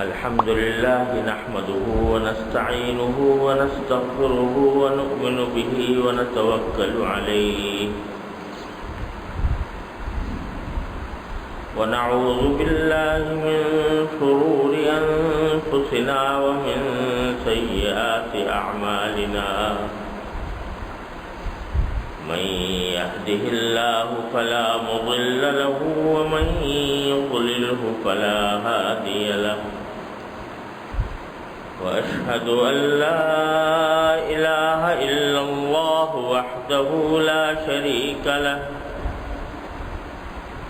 الحمد لله نحمده ونستعينه ونستغفره ونؤمن به ونتوكل عليه ونعوذ بالله من شرور أنفسنا ومن سيئات أعمالنا من يهده الله فلا مضل له ومن يضلله فلا هادي له وأشهد أن لا إله إلا الله وحده لا شريك له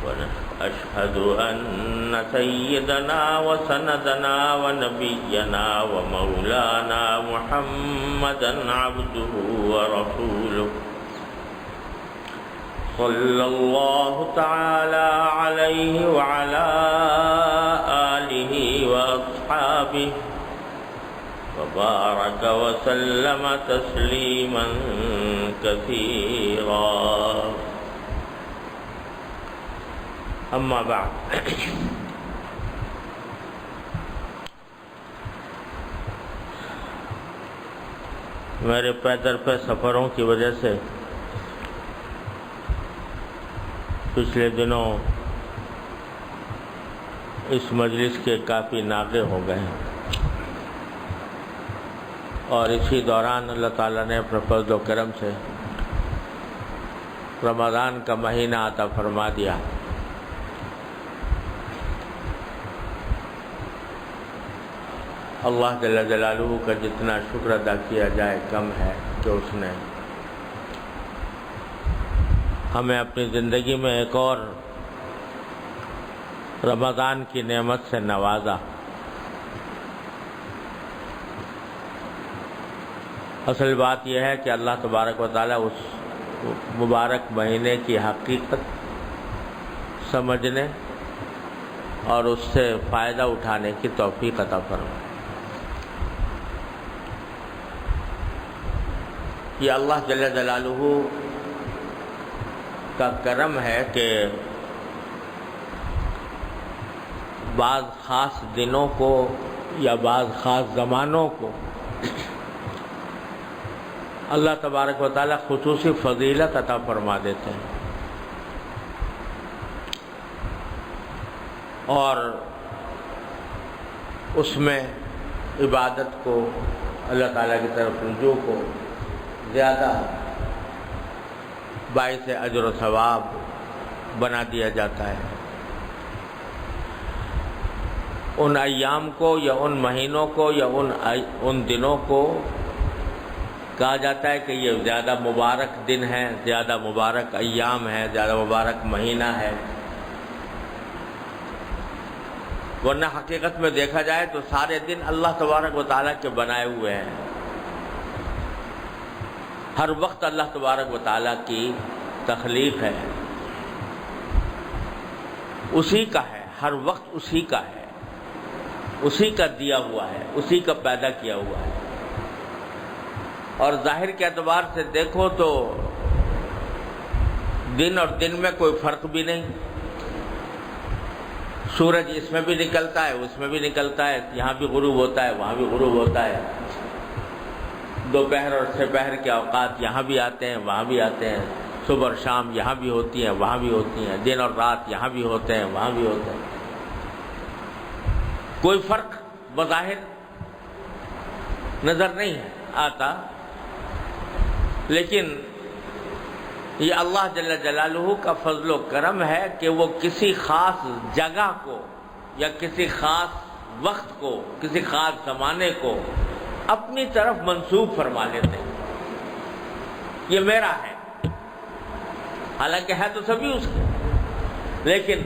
وأشهد أن سيدنا وسندنا ونبينا ومولانا محمدا عبده ورسوله صلى الله تعالى عليه وعلى آله وأصحابه وبارك وسلم تسليما كثيرا أما بعد میرے پیدر پہ سفروں کی وجہ سے پچھلے دنوں اس مجلس کے کافی ناغے ہو گئے ہیں اور اسی دوران اللہ تعالیٰ نے اپنے فضل و کرم سے رمضان کا مہینہ عطا فرما دیا۔ اللہ جل جلالہ کا جتنا شکر ادا کیا جائے کم ہے کہ اس نے ہمیں اپنی زندگی میں ایک اور رمضان کی نعمت سے نوازا۔ اصل بات یہ ہے کہ اللہ تبارک و تعالیٰ اس مبارک مہینے کی حقیقت سمجھنے اور اس سے فائدہ اٹھانے کی توفیق عطا فرمائے۔ یہ اللہ جل جلالہ کا کرم ہے کہ بعض خاص دنوں کو یا بعض خاص زمانوں کو اللہ تبارک و تعالیٰ خصوصی فضیلت عطا فرما دیتے ہیں اور اس میں عبادت کو، اللہ تعالیٰ کی طرف رجوع کو زیادہ باعث اجر و ثواب بنا دیا جاتا ہے۔ ان ایام کو یا ان مہینوں کو یا ان دنوں کو کہا جاتا ہے کہ یہ زیادہ مبارک دن ہے، زیادہ مبارک ایام ہے، زیادہ مبارک مہینہ ہے، ورنہ حقیقت میں دیکھا جائے تو سارے دن اللہ تبارک و تعالیٰ کے بنائے ہوئے ہیں۔ ہر وقت اللہ تبارک و تعالیٰ کی تخلیق ہے، اسی کا ہے، ہر وقت اسی کا ہے، اسی کا دیا ہوا ہے، اسی کا پیدا کیا ہوا ہے۔ اور ظاہر کے اعتبار سے دیکھو تو دن اور دن میں کوئی فرق بھی نہیں، سورج اس میں بھی نکلتا ہے، اس میں بھی نکلتا ہے، یہاں بھی غروب ہوتا ہے، وہاں بھی غروب ہوتا ہے، دوپہر اور سپہر کے اوقات یہاں بھی آتے ہیں، وہاں بھی آتے ہیں، صبح اور شام یہاں بھی ہوتی ہیں، وہاں بھی ہوتی ہیں، دن اور رات یہاں بھی ہوتے ہیں، وہاں بھی ہوتے ہیں۔ کوئی فرق بظاہر نظر نہیں آتا، لیکن یہ اللہ جل جلالہ کا فضل و کرم ہے کہ وہ کسی خاص جگہ کو یا کسی خاص وقت کو، کسی خاص زمانے کو اپنی طرف منسوب فرما لیتے ہیں۔ یہ میرا ہے، حالانکہ ہے تو سبھی اس کے، لیکن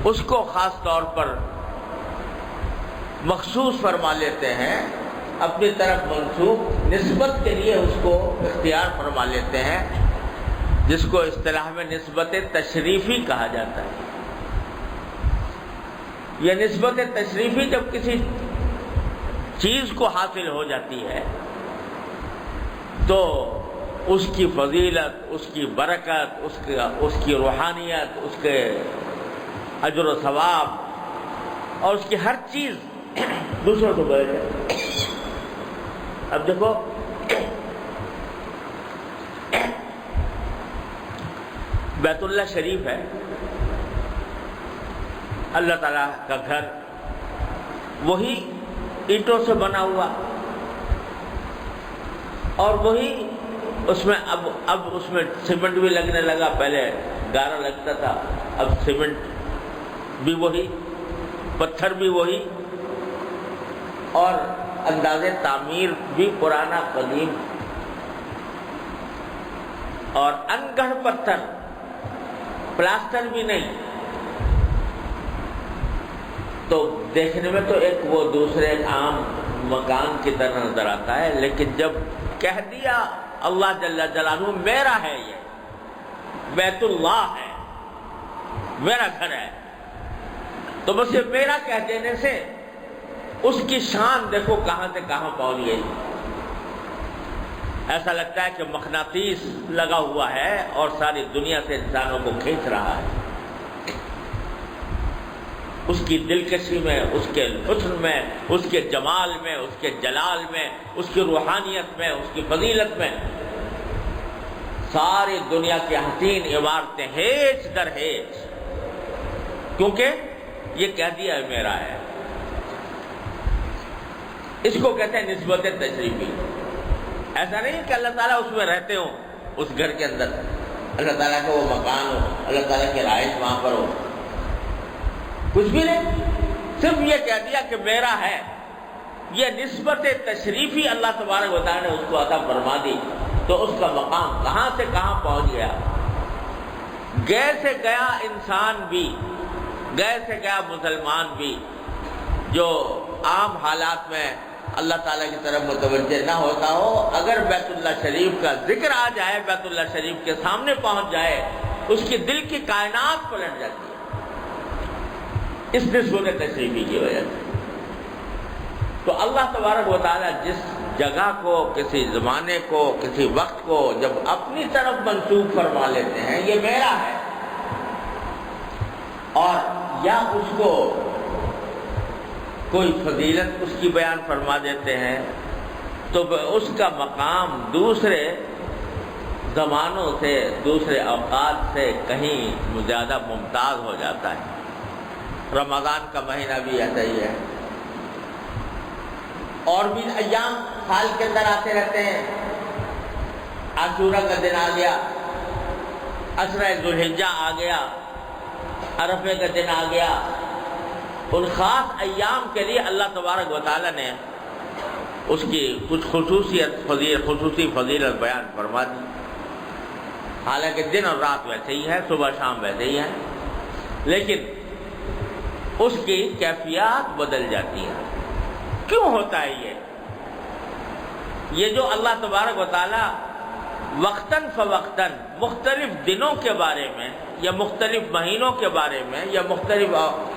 اس کو خاص طور پر مخصوص فرما لیتے ہیں، اپنی طرف منسوب نسبت کے لیے اس کو اختیار فرما لیتے ہیں، جس کو اصطلاح میں نسبت تشریفی کہا جاتا ہے۔ یہ نسبت تشریفی جب کسی چیز کو حاصل ہو جاتی ہے تو اس کی فضیلت، اس کی برکت، اس کی روحانیت، اس کے اجر و ثواب اور اس کی ہر چیز دوسروں سے بدل جائے. اب دیکھو بیت اللہ شریف ہے، اللہ تعالیٰ کا گھر، وہی اینٹوں سے بنا ہوا، اور وہی اس میں اب اس میں سیمنٹ بھی لگنے لگا. پہلے گارا لگتا تھا، اب سیمنٹ بھی وہی، پتھر بھی وہی، اور انداز تعمیر بھی پرانا قدیم، اور انگڑھ پتھر، پلاسٹر بھی نہیں. تو دیکھنے میں تو ایک وہ دوسرے عام مکان کی طرح نظر آتا ہے، لیکن جب کہہ دیا اللہ جل جلالہ میرا ہے، یہ بیت اللہ ہے، میرا گھر ہے، تو بس یہ میرا کہہ دینے سے اس کی شان دیکھو کہاں سے کہاں پہنچ گئی. ایسا لگتا ہے کہ مقناطیس لگا ہوا ہے اور ساری دنیا سے انسانوں کو کھینچ رہا ہے. اس کی دلکشی میں، اس کے حسن میں، اس کے جمال میں، اس کے جلال میں، اس کی روحانیت میں، اس کی فضیلت میں، ساری دنیا کی حسین عمارتیں ہیچ در ہیچ، کیونکہ یہ کہہ دیا ہے میرا ہے. اس کو کہتے ہیں نسبت تشریفی. ایسا نہیں کہ اللہ تعالیٰ اس میں رہتے ہوں، اس گھر کے اندر اللہ تعالیٰ کا وہ مکان ہو، اللہ تعالیٰ کی رہائش وہاں پر ہو، کچھ بھی نہیں. صرف یہ کہہ دیا کہ میرا ہے. یہ نسبت تشریفی اللہ تبارک و تعالیٰ نے اس کو عطا فرما دی، تو اس کا مقام کہاں سے کہاں پہنچ گیا. گئے سے گیا انسان بھی، گئے سے گیا مسلمان بھی، جو عام حالات میں اللہ تعالیٰ کی طرف متوجہ نہ ہوتا ہو، اگر بیت اللہ شریف کا ذکر آ جائے، بیت اللہ شریف کے سامنے پہنچ جائے، اس کی دل کی کائنات پلٹ جاتی ہے اس نسبت تشریفی کی وجہ سے. تو اللہ تبارک و تعالیٰ جس جگہ کو، کسی زمانے کو، کسی وقت کو جب اپنی طرف منسوب فرما لیتے ہیں یہ میرا ہے، اور یا اس کو کوئی فضیلت اس کی بیان فرما دیتے ہیں، تو اس کا مقام دوسرے زمانوں سے، دوسرے اوقات سے کہیں زیادہ ممتاز ہو جاتا ہے. رمضان کا مہینہ بھی ایسا ہی ہے، اور بھی ایام سال کے اندر آتے رہتے ہیں. عاشورہ کا دن آ گیا، عشرہ ذوالحجہ آ گیا، عرفے کا دن آ گیا. ان خاص ایام کے لیے اللہ تبارک و تعالیٰ نے اس کی کچھ خصوصی فضیلت بیان فرما دی. حالانکہ دن اور رات ویسے ہی ہے، صبح شام ویسے ہی ہے، لیکن اس کی کیفیات بدل جاتی ہیں. کیوں ہوتا ہے یہ جو اللہ تبارک و تعالیٰ وقتاً فوقتاً مختلف دنوں کے بارے میں، یا مختلف مہینوں کے بارے میں، یا مختلف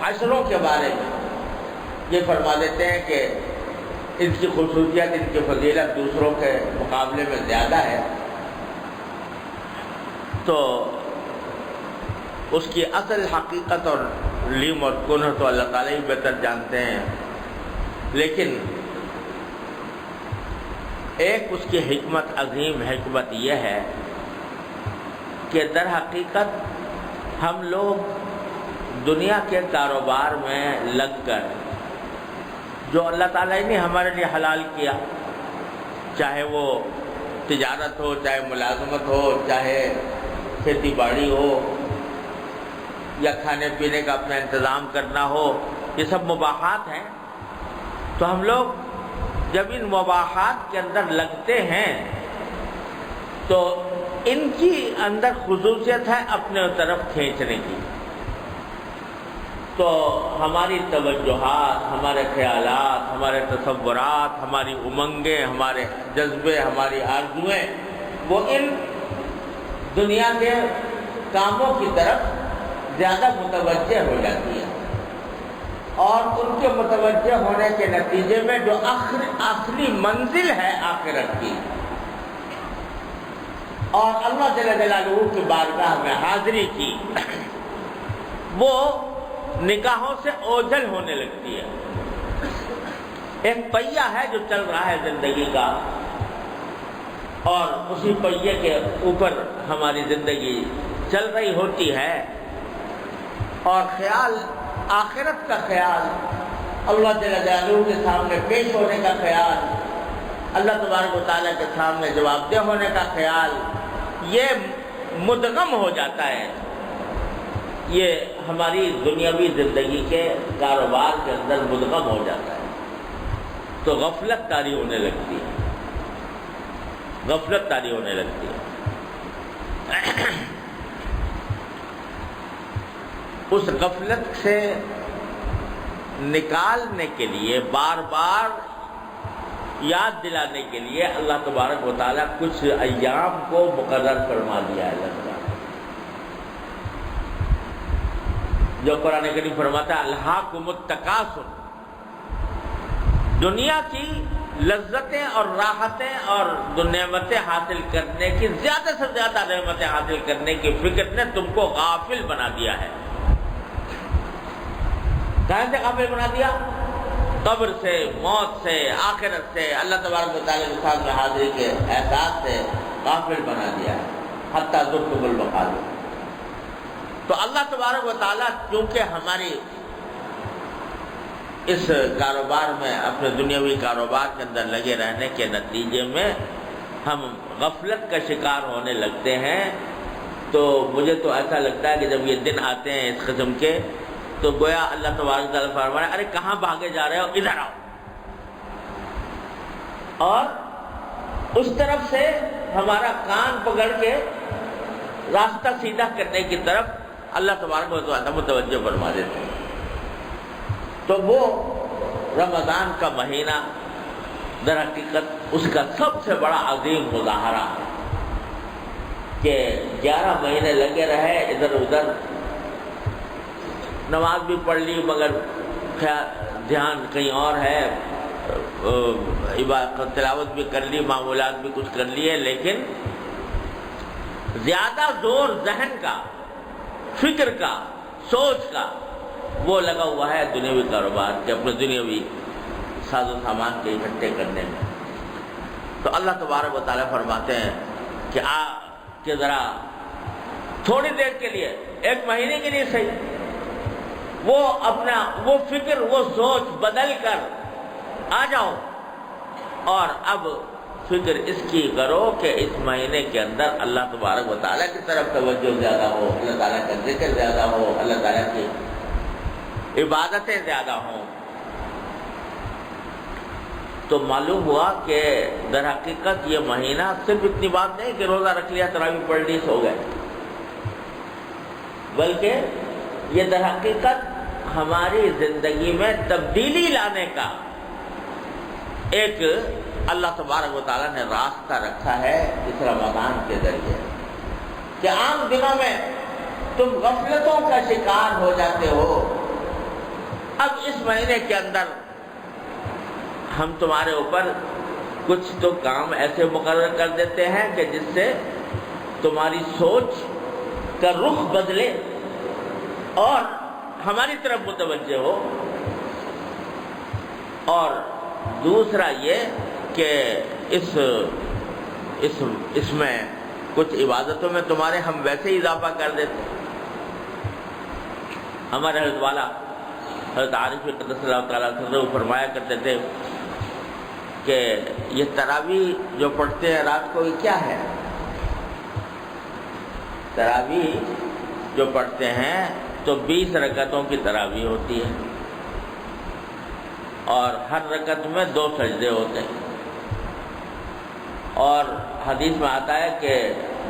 عشروں کے بارے میں یہ فرما دیتے ہیں کہ ان کی خصوصیت، ان کی فضیلت دوسروں کے مقابلے میں زیادہ ہے، تو اس کی اصل حقیقت اور لیم اور کنہ تو اللہ تعالیٰ ہی بہتر جانتے ہیں. لیکن ایک اس کی حکمت، عظیم حکمت یہ ہے کہ در حقیقت ہم لوگ دنیا کے کاروبار میں لگ کر، جو اللہ تعالیٰ نے ہمارے لیے حلال کیا، چاہے وہ تجارت ہو، چاہے ملازمت ہو، چاہے کھیتی باڑی ہو، یا کھانے پینے کا اپنا انتظام کرنا ہو، یہ سب مباحات ہیں. تو ہم لوگ جب ان مباحات کے اندر لگتے ہیں تو ان کی اندر خصوصیت ہے اپنے طرف کھینچنے کی. تو ہماری توجہات، ہمارے خیالات، ہمارے تصورات، ہماری امنگیں، ہمارے جذبے، ہماری آرزوئیں، وہ ان دنیا کے کاموں کی طرف زیادہ متوجہ ہو جاتی ہے، اور ان کے متوجہ ہونے کے نتیجے میں جو آخری منزل ہے آخرت کی، اور اللہ جل جلالہ کی بارگاہ میں حاضری کی، وہ نگاہوں سے اوجھل ہونے لگتی ہے. ایک پہیہ ہے جو چل رہا ہے زندگی کا، اور اسی پہیے کے اوپر ہماری زندگی چل رہی ہوتی ہے، اور خیال آخرت کا خیال، اللہ جل جلالہ کے سامنے پیش ہونے کا خیال، اللہ تبارک و تعالیٰ کے سامنے جواب دہ ہونے کا خیال، یہ مدغم ہو جاتا ہے، یہ ہماری دنیاوی زندگی کے کاروبار کے اندر مدغم ہو جاتا ہے، تو غفلت طاری ہونے لگتی ہے، غفلت طاری ہونے لگتی ہے۔ اس غفلت سے نکالنے کے لیے، بار بار یاد دلانے کے لیے اللہ تبارک و تعالیٰ کچھ ایام کو مقرر فرما دیا ہے اللہ تعالیٰ، جو قرآن کریم فرماتا ہے الہاکم التکاثر، دنیا کی لذتیں اور راحتیں اور نعمتیں حاصل کرنے کی، زیادہ سے زیادہ نعمتیں حاصل کرنے کی فکر نے تم کو غافل بنا دیا ہے۔ کہاں سے غافل بنا دیا؟ قبر سے، موت سے، آخرت سے، اللہ تبارک و تعالیٰ کے سامنے حاضری کے احساس سے غافل بنا دیا ہے، حتیٰ زرتم المقابر۔ تو اللہ تبارک و تعالیٰ چونکہ ہماری اس کاروبار میں، اپنے دنیاوی کاروبار کے اندر لگے رہنے کے نتیجے میں ہم غفلت کا شکار ہونے لگتے ہیں، تو مجھے تو ایسا لگتا ہے کہ جب یہ دن آتے ہیں اس قسم کے، تو گویا اللہ تبارک و تعالیٰ فرما رہا ہے ارے کہاں بھاگے جا رہے ہو، ادھر آؤ، اور اس طرف سے ہمارا کان پکڑ کے راستہ سیدھا کرنے کی طرف اللہ تبارک و تعالیٰ متوجہ فرما دیتے ہیں۔ تو وہ رمضان کا مہینہ در حقیقت اس کا سب سے بڑا عظیم مظاہرہ ہے کہ 11 مہینے لگے رہے ادھر ادھر، نماز بھی پڑھ لی مگر دھیان کہیں اور ہے، تلاوت بھی کر لی، معمولات بھی کچھ کر لیے، لیکن زیادہ زور ذہن کا، فکر کا، سوچ کا وہ لگا ہوا ہے دنیاوی کاروبار کے، اپنے دنیاوی ساز و سامان کے اکٹھے کرنے میں۔ تو اللہ تبارک و تعالیٰ فرماتے ہیں کہ ذرا تھوڑی دیر کے لیے، 1 مہینے کے لیے صحیح، وہ اپنا وہ فکر، وہ سوچ بدل کر آ جاؤ، اور اب فکر اس کی کرو کہ اس مہینے کے اندر اللہ تبارک و تعالیٰ کی طرف توجہ زیادہ ہو، اللہ تعالیٰ کا ذکر زیادہ ہو، اللہ تعالیٰ کی عبادتیں زیادہ ہوں۔ تو معلوم ہوا کہ در حقیقت یہ مہینہ صرف اتنی بات نہیں کہ روزہ رکھ لیا، تراویح پڑھ لی، سو گئے، بلکہ یہ در حقیقت ہماری زندگی میں تبدیلی لانے کا ایک اللہ تبارک و تعالیٰ نے راستہ رکھا ہے اس رمضان کے ذریعے، کہ عام دنوں میں تم غفلتوں کا شکار ہو جاتے ہو، اب اس مہینے کے اندر ہم تمہارے اوپر کچھ تو کام ایسے مقرر کر دیتے ہیں کہ جس سے تمہاری سوچ کا رخ بدلے اور ہماری طرف متوجہ ہو، اور دوسرا یہ کہ اس میں کچھ عبادتوں میں تمہارے ہم ویسے ہی اضافہ کر دیتے۔ ہمارے حضرت والا حضرت عارف قدس اللہ تعالیٰ عنہ فرمایا کرتے تھے کہ یہ تراویح جو پڑھتے ہیں رات کو، یہ کیا ہے؟ تراویح جو پڑھتے ہیں تو 20 رکعتوں کی تراویح ہوتی ہے، اور ہر رکعت میں 2 سجدے ہوتے ہیں، اور حدیث میں آتا ہے کہ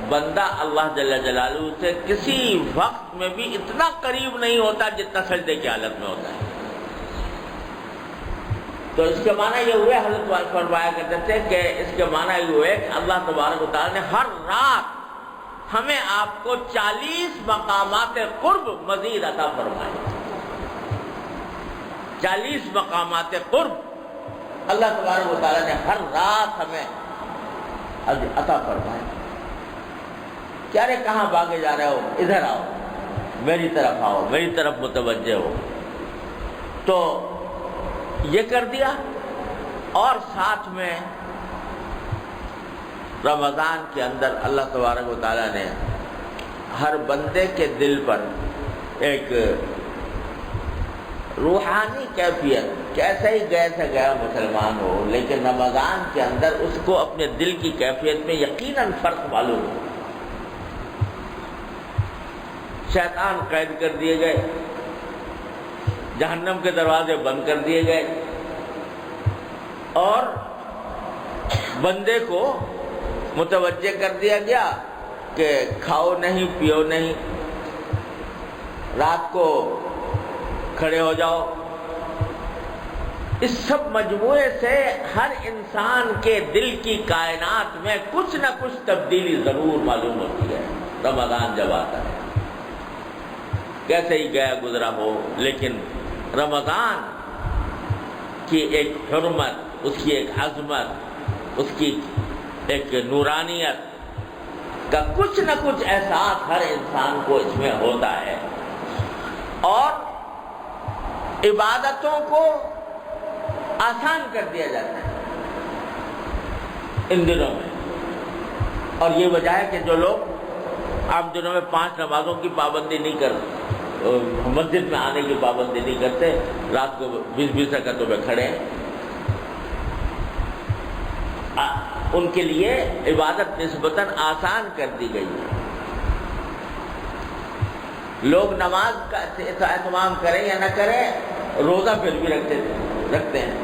بندہ اللہ جل جلالہ سے کسی وقت میں بھی اتنا قریب نہیں ہوتا جتنا سجدے کی حالت میں ہوتا ہے۔ تو اس کے معنی یہ ہوئے، حضرت فرمایا کرتے تھے کہ اس کے معنی یہ ہوئے کہ اللہ تبارک و تعالیٰ نے ہر رات ہمیں آپ کو 40 مقامات قرب مزید عطا فرمائے، 40 مقامات قرب اللہ تبارک و تعالیٰ نے ہر رات ہمیں عطا فرمائے۔ کیا رے کہاں بھاگے جا رہے ہو، ادھر آؤ، میری طرف آؤ، میری طرف متوجہ ہو۔ تو یہ کر دیا، اور ساتھ میں رمضان کے اندر اللہ تبارک و تعالیٰ نے ہر بندے کے دل پر ایک روحانی کیفیت، کیسے ہی گئے گیا مسلمان ہو، لیکن رمضان کے اندر اس کو اپنے دل کی کیفیت میں یقیناً فرق معلوم ہو۔ شیطان قید کر دیے گئے، جہنم کے دروازے بند کر دیے گئے، اور بندے کو متوجہ کر دیا گیا کہ کھاؤ نہیں، پیو نہیں، رات کو کھڑے ہو جاؤ۔ اس سب مجموعے سے ہر انسان کے دل کی کائنات میں کچھ نہ کچھ تبدیلی ضرور معلوم ہوتی ہے رمضان جب آتا ہے، کیسے ہی گیا گزرا ہو، لیکن رمضان کی ایک حرمت، اس کی ایک عظمت، اس کی ایک نورانیت کا کچھ نہ کچھ احساس ہر انسان کو اس میں ہوتا ہے، اور عبادتوں کو آسان کر دیا جاتا ہے ان دنوں میں۔ اور یہ وجہ ہے کہ جو لوگ عام دنوں میں 5 نمازوں کی پابندی نہیں کرتے، مسجد میں آنے کی پابندی نہیں کرتے، رات کو 20 رکعتوں میں کھڑے ہیں، ان کے لیے عبادت نسبتاً آسان کر دی گئی ہے۔ لوگ نماز کا اہتمام کریں یا نہ کریں، روزہ پھر بھی رکھتے ہیں۔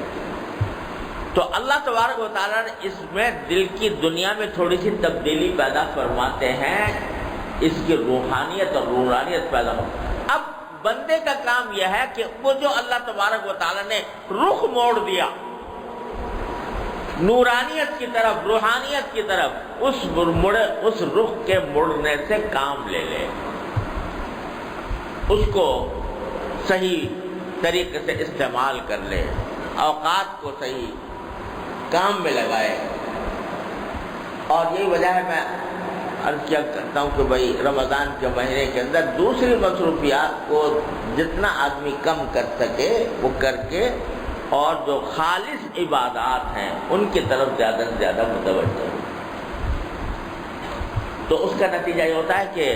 تو اللہ تبارک و تعالیٰ نے اس میں دل کی دنیا میں تھوڑی سی تبدیلی پیدا فرماتے ہیں، اس کی روحانیت اور نورانیت پیدا ہو۔ اب بندے کا کام یہ ہے کہ وہ جو اللہ تبارک و تعالیٰ نے رخ موڑ دیا نورانیت کی طرف، روحانیت کی طرف، اس رخ کے مڑنے سے کام لے لے، اس کو صحیح طریقے سے استعمال کر لے، اوقات کو صحیح کام میں لگائے۔ اور یہی وجہ ہے میں عرض کیا کرتا ہوں کہ بھائی رمضان کے مہینے کے اندر دوسری مصروفیات کو جتنا آدمی کم کر سکے وہ کر کے، اور جو خالص عبادات ہیں ان کی طرف زیادہ سے زیادہ متوجہ ہو۔ تو اس کا نتیجہ یہ ہوتا ہے کہ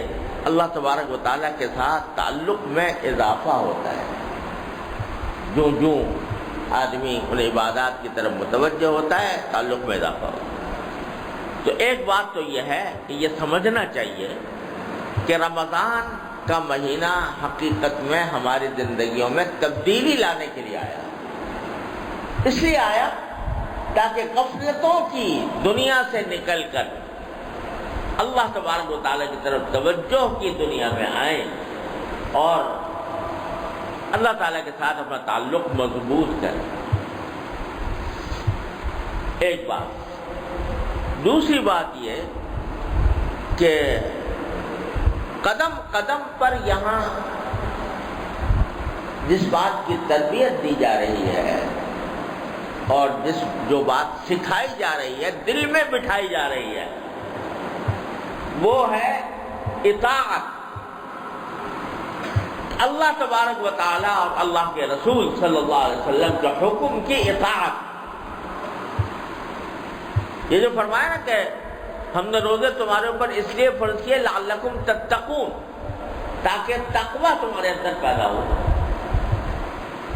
اللہ تبارک و تعالیٰ کے ساتھ تعلق میں اضافہ ہوتا ہے۔ جو آدمی ان عبادات کی طرف متوجہ ہوتا ہے، تعلق میں اضافہ ہوتا ہے۔ تو ایک بات تو یہ ہے کہ یہ سمجھنا چاہیے کہ رمضان کا مہینہ حقیقت میں ہماری زندگیوں میں تبدیلی لانے کے لیے آیا، اس لیے آیا تاکہ غفلتوں کی دنیا سے نکل کر اللہ تبارک و تعالیٰ کی طرف توجہ کی دنیا میں آئیں اور اللہ تعالیٰ کے ساتھ اپنا تعلق مضبوط کریں۔ ایک بات۔ دوسری بات یہ کہ قدم قدم پر یہاں جس بات کی تربیت دی جا رہی ہے اور جو بات سکھائی جا رہی ہے، دل میں بٹھائی جا رہی ہے، وہ ہے اطاعت۔ اللہ تبارک و تعالیٰ اور اللہ کے رسول صلی اللہ علیہ وسلم کے حکم کی اطاعت۔ یہ جو فرمایا نا کہ ہم نے روزے تمہارے اوپر اس لیے فرض کیے لعلکم تتقون، تاکہ تقوی تمہارے اندر پیدا ہو۔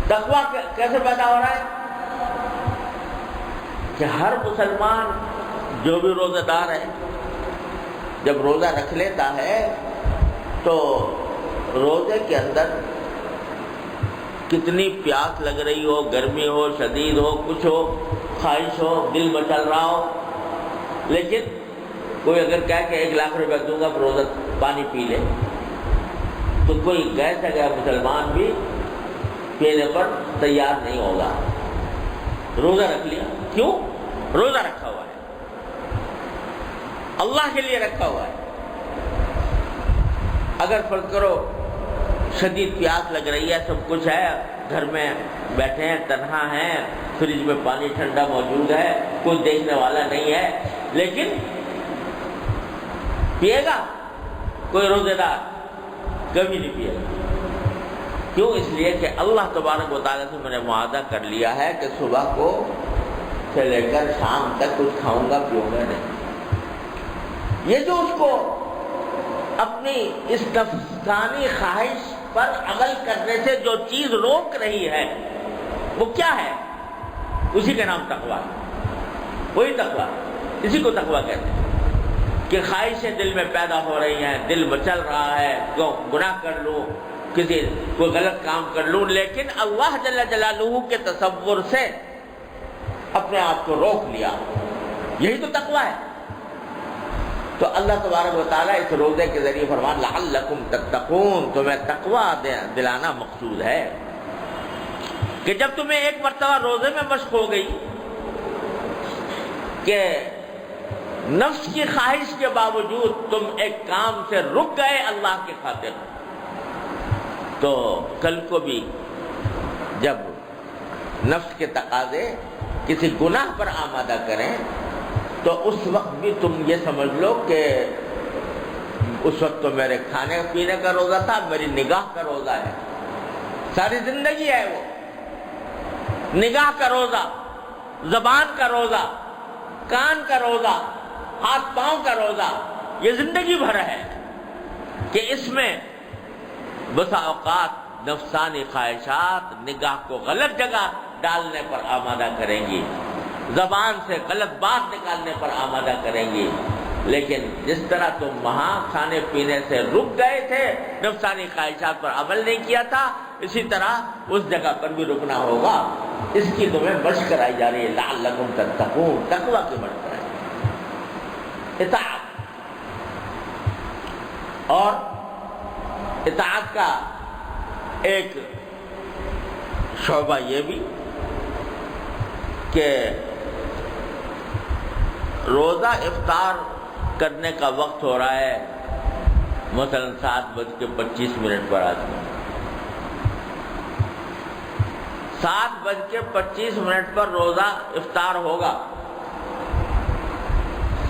تقوی کیسے پیدا ہو رہا ہے؟ کہ ہر مسلمان جو بھی روزہ دار ہے جب روزہ رکھ لیتا ہے تو روزے کے اندر کتنی پیاس لگ رہی ہو، گرمی ہو، شدید ہو، کچھ ہو، خواہش ہو، دل مچل رہا ہو، لیکن کوئی اگر کہے کہ 1 لاکھ روپے دوں گا پھر روزہ پانی پی لے، تو کوئی گئے سے گیا مسلمان بھی پینے پر تیار نہیں ہوگا۔ روزہ رکھ لیا، کیوں؟ روزہ رکھا ہوا ہے، اللہ کے لیے رکھا ہوا ہے۔ اگر فرض کرو شدید پیاس لگ رہی ہے، سب کچھ ہے، گھر میں بیٹھے ہیں، تنہا ہیں، فریج میں پانی ٹھنڈا موجود ہے، کوئی دیکھنے والا نہیں ہے، لیکن پیے گا کوئی روزے دار؟ کبھی نہیں پیے گا۔ کیوں؟ اس لیے کہ اللہ تبارک و تعالیٰ سے میں نے معاہدہ کر لیا ہے کہ صبح کو سے لے کر شام تک کچھ کھاؤں گا پیوں گا نہیں۔ یہ جو اس کو اپنی اس نفسانی خواہش پر عمل کرنے سے جو چیز روک رہی ہے وہ کیا ہے؟ اسی کا نام تقویٰ ہے، وہی تقویٰ، اسی کو تقویٰ کہتے ہیں کہ خواہشیں دل میں پیدا ہو رہی ہیں، دل مچل رہا ہے، گناہ کر لوں، کوئی غلط کام کر لوں، لیکن اللہ جل جلالہ کے تصور سے اپنے آپ کو روک لیا، یہی تو تقویٰ ہے۔ تو اللہ تبارک و تعالیٰ اس روزے کے ذریعے فرمان لعلکم تتقون، تمہیں تقویٰ دلانا مقصود ہے کہ جب تمہیں ایک مرتبہ روزے میں مشق ہو گئی کہ نفس کی خواہش کے باوجود تم ایک کام سے رک گئے اللہ کی خاطر، تو کل کو بھی جب نفس کے تقاضے کسی گناہ پر آمادہ کریں تو اس وقت بھی تم یہ سمجھ لو کہ اس وقت تو میرے کھانے پینے کا روزہ تھا، میری نگاہ کا روزہ ہے، ساری زندگی ہے وہ نگاہ کا روزہ، زبان کا روزہ، کان کا روزہ، ہاتھ پاؤں کا روزہ، یہ زندگی بھر ہے کہ اس میں بسا اوقات نفسانی خواہشات نگاہ کو غلط جگہ ڈالنے پر آمادہ کریں گی، زبان سے غلط بات نکالنے پر آمادہ کریں گی، لیکن جس طرح تم وہاں کھانے پینے سے رک گئے تھے، نفسانی خواہشات پر عمل نہیں کیا تھا، اسی طرح اس جگہ پر بھی رکنا ہوگا۔ اس کی تمہیں مشق کرائی جا رہی ہے، لعلکم تتقون، تقویٰ کی مشق کرائی، اطاعت۔ اور اطاعت کا ایک شعبہ یہ بھی کہ روزہ افطار کرنے کا وقت ہو رہا ہے، مثلا 7:25 پر آدمی 7:25 پر روزہ افطار ہوگا،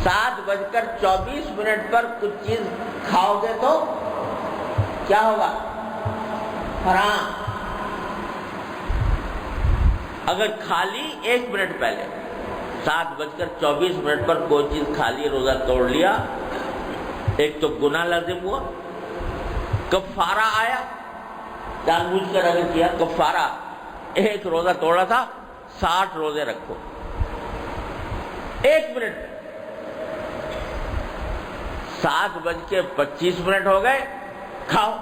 7:24 پر کچھ چیز کھاؤ گے تو کیا ہوگا؟ حرام۔ اگر کھا لی 1 منٹ پہلے، 7:24 پر کوئی چیز کھا لی، روزہ توڑ لیا، ایک تو گناہ لازم ہوا، کفارہ آیا، جان بوجھ کر اگر کیا کفارہ، ایک روزہ توڑا تھا 60 روزے رکھو 1 منٹ میں، 7:25 ہو گئے، کھاؤ۔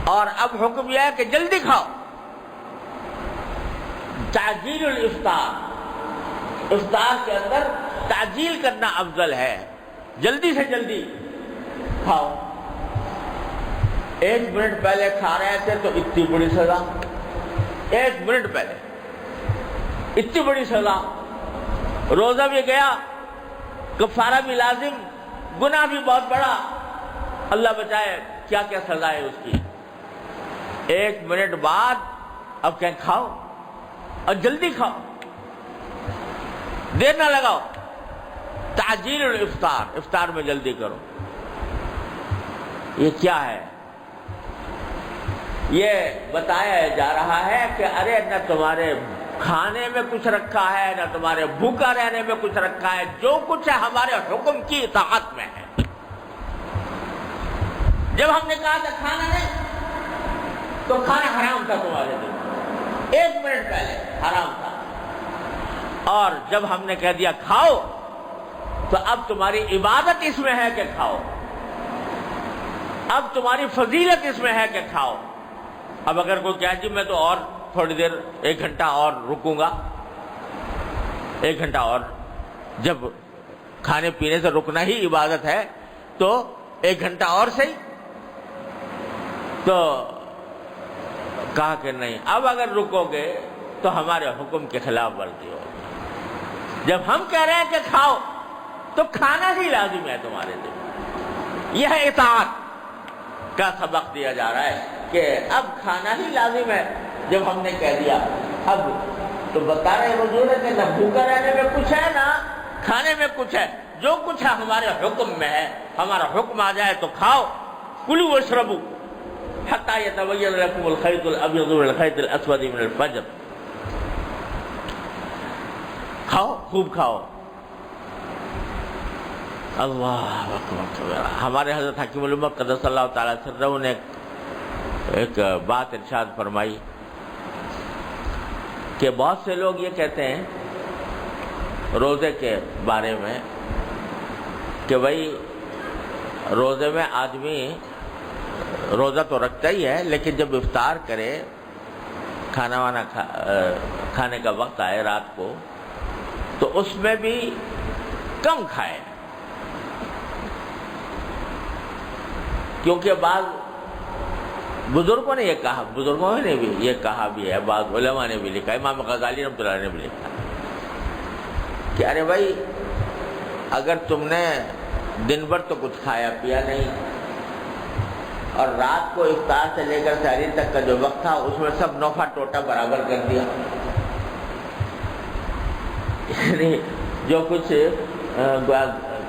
اور اب حکم یہ ہے کہ جلدی کھاؤ، تعجیل الافطار، افطار کے اندر تعجیل کرنا افضل ہے، جلدی سے جلدی کھاؤ۔ 1 منٹ پہلے کھا رہے تھے تو اتنی بڑی سزا، 1 منٹ پہلے اتنی بڑی سزا، روزہ بھی گیا، کفارہ بھی لازم، گناہ بھی بہت بڑا، اللہ بچائے کیا کیا سزا ہے اس کی۔ 1 منٹ بعد اب کہیں کھاؤ اور جلدی کھاؤ، دیر نہ لگاؤ، تعجیل الافطار، افطار میں جلدی کرو۔ یہ کیا ہے؟ یہ بتایا جا رہا ہے کہ ارے نہ تمہارے کھانے میں کچھ رکھا ہے، نہ تمہارے بھوکا رہنے میں کچھ رکھا ہے، جو کچھ ہے ہمارے حکم کی اطاعت میں ہے۔ جب ہم نے کہا تھا کھانا نہیں تو کھانا حرام تھا تمہارے لیے، 1 منٹ پہلے حرام تھا، اور جب ہم نے کہہ دیا کھاؤ تو اب تمہاری عبادت اس میں ہے کہ کھاؤ، اب تمہاری فضیلت اس میں ہے کہ کھاؤ۔ اب اگر کوئی کہے جی میں تو اور تھوڑی دیر 1 گھنٹہ اور رکوں گا، 1 گھنٹہ اور، جب کھانے پینے سے رکنا ہی عبادت ہے تو 1 گھنٹہ اور صحیح، تو کہا کہ نہیں، اب اگر رکو گے تو ہمارے حکم کے خلاف ورزی ہوگی۔ جب ہم کہہ رہے ہیں کہ کھاؤ تو کھانا ہی لازم ہے تمہارے لیے، یہ اطاعت کا سبق دیا جا رہا ہے کہ اب کھانا ہی لازم ہے۔ جب ہم نے کہہ دیا اب تو بتا رہے حضور ہے کہ نہ بھوکا رہنے میں کچھ ہے نہ کھانے میں کچھ ہے، جو کچھ ہے ہمارے حکم میں ہے، ہمارا حکم آ جائے تو کھاؤ، کلوا واشربوا، حتى يتبين لكم الخيط الابيض من الخيط الاسود من الفجر. کھاؤ، خوب کھاؤ. اللہ اکبر. ہمارے حضرت حکیم الامت قدس اللہ تعالی سرہ نے ایک بات ارشاد فرمائی کہ بہت سے لوگ یہ کہتے ہیں روزے کے بارے میں کہ بھائی روزے میں آدمی روزہ تو رکھتا ہی ہے، لیکن جب افطار کرے، کھانا وانا کھانے کا وقت آئے رات کو، تو اس میں بھی کم کھائے. کیونکہ بعض بزرگوں نے یہ کہا، بزرگوں نے بھی یہ کہا بھی ہے، بعض علماء نے بھی لکھا، امام غزالی رحمۃ اللہ نے بھی لکھا کہ ارے بھائی اگر تم نے دن بھر تو کچھ کھایا پیا نہیں اور رات کو افطار سے لے کر سحری تک کا جو وقت تھا اس میں سب نوفا ٹوٹا برابر کر دیا، یعنی جو کچھ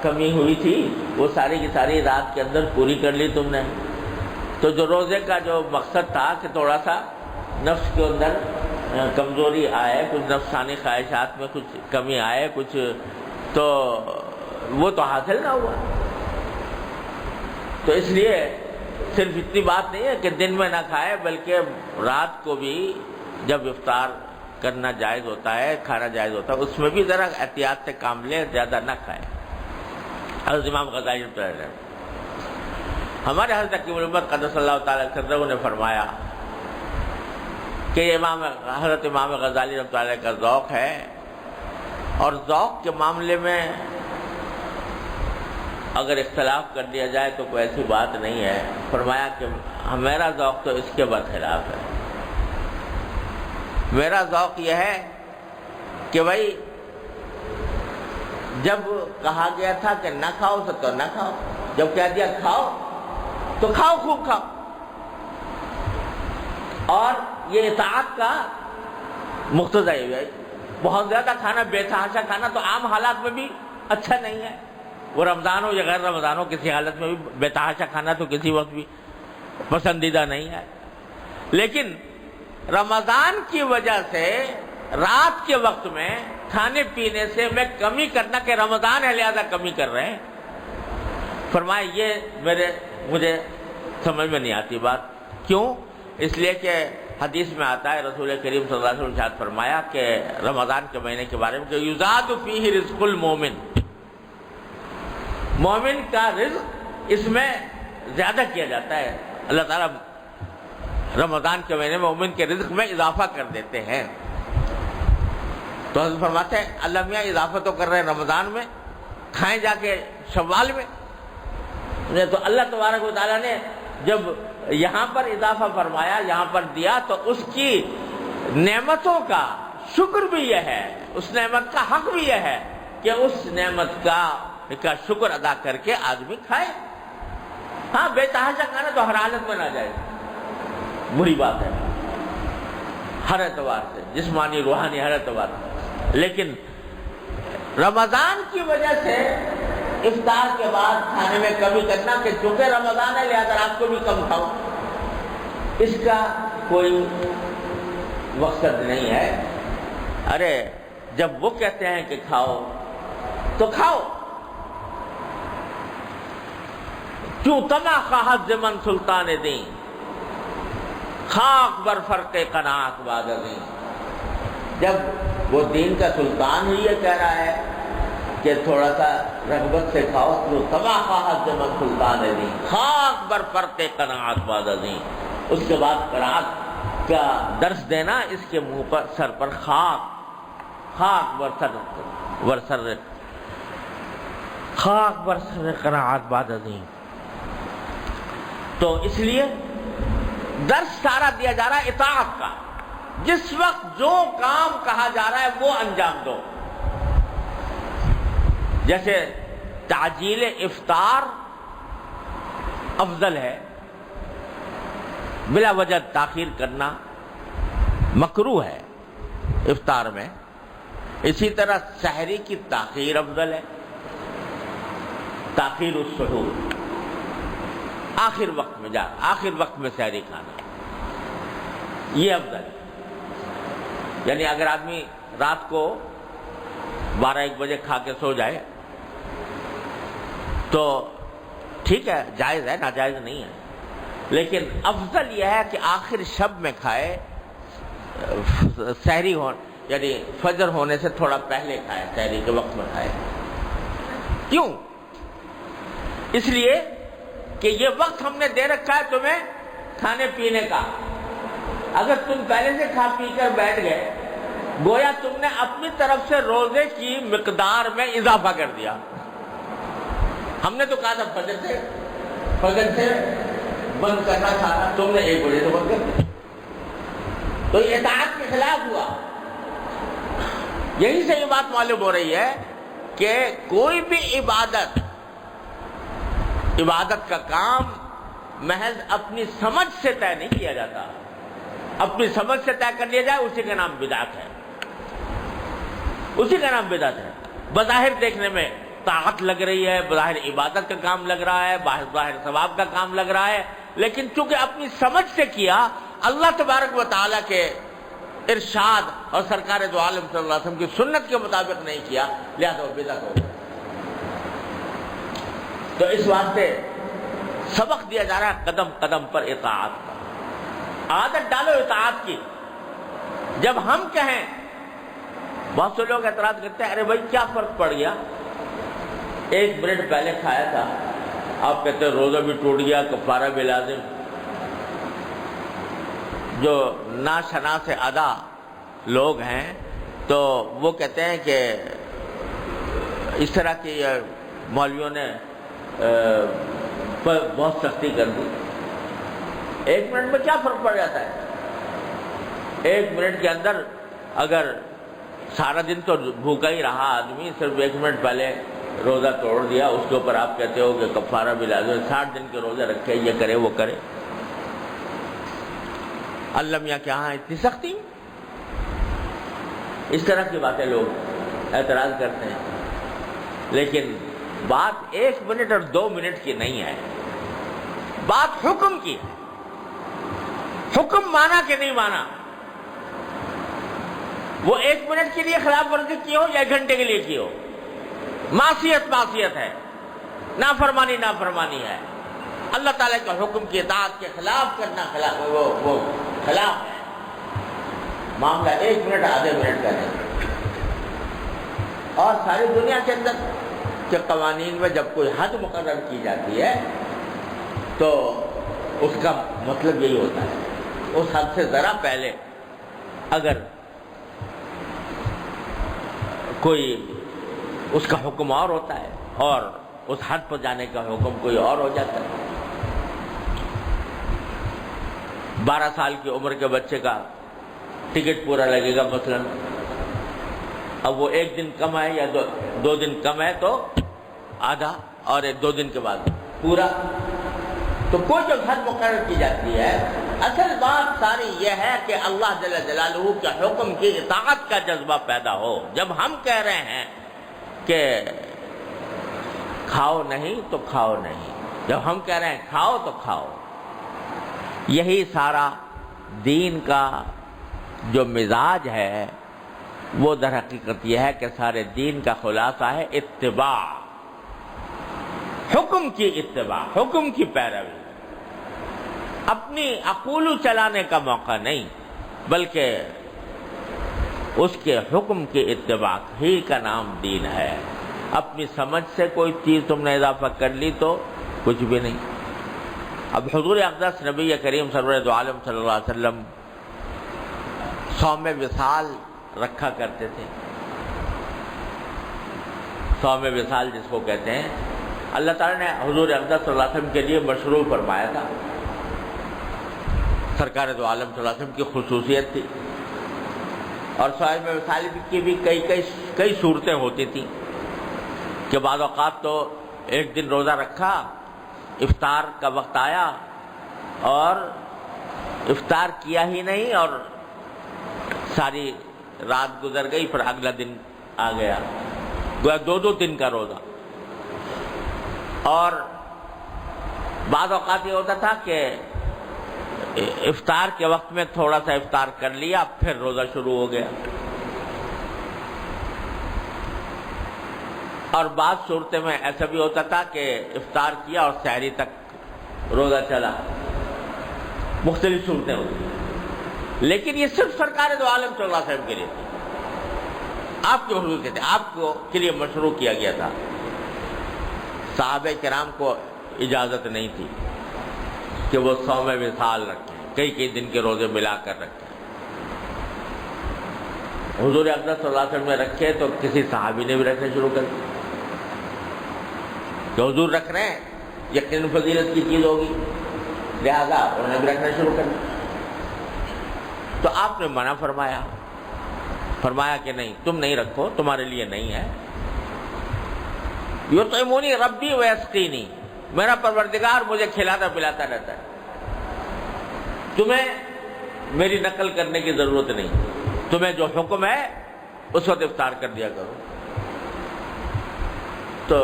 کمی ہوئی تھی وہ ساری کی ساری رات کے اندر پوری کر لی تم نے. تو جو روزے کا جو مقصد تھا کہ تھوڑا سا نفس کے اندر کمزوری آئے، کچھ نفسانی خواہشات میں کچھ کمی آئے کچھ، تو وہ تو حاصل نہ ہوا. تو اس لیے صرف اتنی بات نہیں ہے کہ دن میں نہ کھائے، بلکہ رات کو بھی جب افطار کرنا جائز ہوتا ہے، کھانا جائز ہوتا ہے، اس میں بھی ذرا احتیاط سے کام لے، زیادہ نہ کھائے. حضرت امام غزالی رحمۃ اللہ علیہ، ہمارے حضرت حکیم الامت قدس اللہ تعالی سرہ نے فرمایا کہ حضرت امام غزالی رحمۃ اللہ علیہ کا ذوق ہے، اور ذوق کے معاملے میں اگر اختلاف کر دیا جائے تو کوئی ایسی بات نہیں ہے. فرمایا کہ میرا ذوق تو اس کے برخلاف ہے. میرا ذوق یہ ہے کہ بھائی جب کہا گیا تھا کہ نہ کھاؤ تو نہ کھاؤ، جب کہہ دیا کھاؤ تو کھاؤ، خوب کھاؤ. اور یہ اطاعت کا مقتضی ہے. بہت زیادہ کھانا، بے تحاشا کھانا تو عام حالات میں بھی اچھا نہیں ہے، وہ رمضان ہو یا غیر رمضان ہو، کسی حالت میں بھی بے تحاشا کھانا تو کسی وقت بھی پسندیدہ نہیں ہے. لیکن رمضان کی وجہ سے رات کے وقت میں کھانے پینے سے میں کمی کرنا کہ رمضان ہے لہذا کمی کر رہے ہیں، فرمایا یہ مجھے سمجھ میں نہیں آتی بات. کیوں؟ اس لیے کہ حدیث میں آتا ہے، رسول کریم صلی اللہ علیہ وسلم نے ارشاد فرمایا کہ رمضان کے مہینے کے بارے میں کہ یزاد فیہ رزق المومن، مومن کا رزق اس میں زیادہ کیا جاتا ہے. اللہ تعالیٰ رمضان کے مہینے میں مومن کے رزق میں اضافہ کر دیتے ہیں. تو حضرت فرماتے ہیں اللہ میاں اضافہ تو کر رہے ہیں رمضان میں، کھائیں جا کے شوال میں. تو اللہ تبارک و تعالیٰ نے جب یہاں پر اضافہ فرمایا، یہاں پر دیا، تو اس کی نعمتوں کا شکر بھی یہ ہے، اس نعمت کا حق بھی یہ ہے کہ اس نعمت کا شکر ادا کر کے آدمی کھائے. ہاں بے تحاشا کھانا تو ہر حالت میں نہ جائے، بری بات ہے ہر اعتبار سے، جسمانی روحانی ہر اعتبار سے. لیکن رمضان کی وجہ سے افطار کے بعد کھانے میں کمی کرنا کہ چونکہ رمضان ہے لہذا رات کو بھی کم کھاؤ، اس کا کوئی مقصد نہیں ہے. ارے جب وہ کہتے ہیں کہ کھاؤ تو کھاؤ. کیوں تما خواہد زمن سلطان دین، خاک بر فرق قناعت بعد ازیں. جب وہ دین کا سلطان ہی یہ کہہ رہا ہے کہ تھوڑا سا رغبت سے کھاؤ، تو تما خواہد زمن سلطان دین، خاک بر فرق قناعت بعد ازیں. اس کے بعد قناعت کا درس دینا، اس کے منہ پر سر پر خاک برسر قناعت بعد ازیں. تو اس لیے درس سارا دیا جا رہا ہے اطاعت کا. جس وقت جو کام کہا جا رہا ہے وہ انجام دو. جیسے تعجیل افطار افضل ہے، بلا وجہ تاخیر کرنا مکروہ ہے افطار میں. اسی طرح سحری کی تاخیر افضل ہے، تاخیر السحور. آخر وقت میں آخر وقت میں سحری کھانا یہ افضل ہے۔ یعنی اگر آدمی رات کو 12-1 بجے کھا کے سو جائے تو ٹھیک ہے، جائز ہے، ناجائز نہیں ہے، لیکن افضل یہ ہے کہ آخر شب میں کھائے، سحری یعنی فجر ہونے سے تھوڑا پہلے کھائے، سحری کے وقت میں کھائے۔ کیوں؟ اس لیے کہ یہ وقت ہم نے دے رکھا ہے تمہیں کھانے پینے کا۔ اگر تم پہلے سے کھا پی کر بیٹھ گئے، گویا تم نے اپنی طرف سے روزے کی مقدار میں اضافہ کر دیا۔ ہم نے تو کہا تھا فجر سے بند کرنا تھا، تم نے 1 بجے سے بند کر دیا، تو یہ اطاعت کے خلاف ہوا۔ یہی سے یہ بات معلوم ہو رہی ہے کہ کوئی بھی عبادت کا کام محض اپنی سمجھ سے طے نہیں کیا جاتا۔ اپنی سمجھ سے طے کر لیا جائے اسی کا نام بدعت ہے، اسی کا نام بدعت ہے۔ بظاہر دیکھنے میں طاقت لگ رہی ہے، بظاہر عبادت کا کام لگ رہا ہے، بظاہر ثواب کا کام لگ رہا ہے، لیکن چونکہ اپنی سمجھ سے کیا، اللہ تبارک و تعالیٰ کے ارشاد اور سرکار دو عالم صلی اللہ علیہ وسلم کی سنت کے مطابق نہیں کیا، لہذا وہ بدعت ہو گیا۔ تو اس واسطے سبق دیا جا رہا ہے قدم قدم پر اطاعت کا۔ عادت ڈالو اطاعت کی۔ جب ہم کہیں، بہت سے لوگ اعتراض کرتے ہیں، ارے بھائی کیا فرق پڑ گیا، 1 منٹ پہلے کھایا تھا، آپ کہتے ہیں روزہ بھی ٹوٹ گیا، کفارہ بھی لازم۔ جو ناشناس ادا لوگ ہیں تو وہ کہتے ہیں کہ اس طرح کی مولویوں نے بہت سختی کر دی۔ 1 منٹ میں کیا فرق پڑ جاتا ہے؟ 1 منٹ کے اندر اگر سارا دن تو بھوکا ہی رہا آدمی، صرف 1 منٹ پہلے روزہ توڑ دیا، اس کے اوپر آپ کہتے ہو کہ کفارہ بھی لازم، 60 دن کے روزے رکھے، یہ کرے وہ کرے۔ اللہ میاں کے یہاں اتنی سختی؟ اس طرح کی باتیں لوگ اعتراض کرتے ہیں، لیکن بات 1 منٹ اور 2 منٹ کی نہیں ہے، بات حکم کی ہے۔ حکم مانا کہ نہیں مانا، وہ 1 منٹ کے لیے خلاف ورزی کی ہو یا 1 گھنٹے کے لیے کی ہو، معصیت ہے، نافرمانی ہے۔ اللہ تعالیٰ کے حکم کی اطاعت کے خلاف کرنا وہ خلاف ہے۔ معاملہ 1 منٹ آدھے منٹ کا نہیں۔ اور ساری دنیا کے اندر کے قوانین میں جب کوئی حد مقرر کی جاتی ہے تو اس کا مطلب یہی ہوتا ہے، اس حد سے ذرا پہلے اگر کوئی اس کا حکم اور ہوتا ہے اور اس حد پر جانے کا حکم کوئی اور ہو جاتا ہے۔ 12 سال کی عمر کے بچے کا ٹکٹ پورا لگے گا مثلا، اب وہ 1 دن کم ہے یا 2 دن کم ہے تو آدھا، اور 2 دن کے بعد پورا۔ تو کوئی جب حد مقرر کی جاتی ہے، اصل بات ساری یہ ہے کہ اللہ جل جلالہ کے حکم کی اطاعت کا جذبہ پیدا ہو۔ جب ہم کہہ رہے ہیں کہ کھاؤ نہیں تو کھاؤ نہیں، جب ہم کہہ رہے ہیں کھاؤ تو کھاؤ، یہی سارا دین کا جو مزاج ہے وہ در حقیقت یہ ہے کہ سارے دین کا خلاصہ ہے اتباع، حکم کی اتباع، حکم کی پیروی، اپنی عقول چلانے کا موقع نہیں، بلکہ اس کے حکم کی اتباع ہی کا نام دین ہے۔ اپنی سمجھ سے کوئی چیز تم نے اضافہ کر لی تو کچھ بھی نہیں۔ اب حضور اقدس نبی کریم سرور دو عالم صلی اللہ علیہ وسلم صوم وصال رکھا کرتے تھے۔ صوم وصال جس کو کہتے ہیں، اللہ تعالیٰ نے حضور اقدس صلی اللہ علیہ وسلم کے لیے مشروع فرمایا تھا۔ سرکار دو عالم صلی اللہ علیہ وسلم کی خصوصیت تھی، اور صوم وصال کی بھی کئی صورتیں ہوتی تھیں کہ بعض اوقات تو 1 دن روزہ رکھا، افطار کا وقت آیا اور افطار کیا ہی نہیں اور ساری رات گزر گئی، پھر اگلا دن آ گیا، گویا 2 دن کا روزہ۔ اور بعض اوقات یہ ہوتا تھا کہ افطار کے وقت میں تھوڑا سا افطار کر لیا، پھر روزہ شروع ہو گیا، اور بعض صورتیں میں ایسا بھی ہوتا تھا کہ افطار کیا اور سحری تک روزہ چلا، مختلف صورتیں ہوتی ہیں، لیکن یہ صرف سرکار دو عالم صلی اللہ علیہ وسلم کے لیے تھی، آپ کے حضور کے تھے، آپ کو کے لیے مشروع کیا گیا تھا۔ صحابہ کرام کو اجازت نہیں تھی کہ وہ صوم وصال رکھیں، کئی دن کے روزے ملا کر رکھیں۔ حضور اقدس صلی اللہ علیہ وسلم نے رکھے تو کسی صحابی نے بھی رکھنے شروع کر دی کہ حضور رکھ رہے ہیں، یقین فضیلت کی چیز ہوگی، لہذا انہوں نے بھی رکھنا شروع کر دیا۔ تو آپ نے منع فرمایا کہ نہیں، تم نہیں رکھو، تمہارے لیے نہیں ہے۔ یطعمونی ربی ویسقینی، میرا پروردگار مجھے کھلاتا پلاتا رہتا ہے، تمہیں میری نقل کرنے کی ضرورت نہیں، تمہیں جو حکم ہے اس وقت افطار کر دیا کرو۔ تو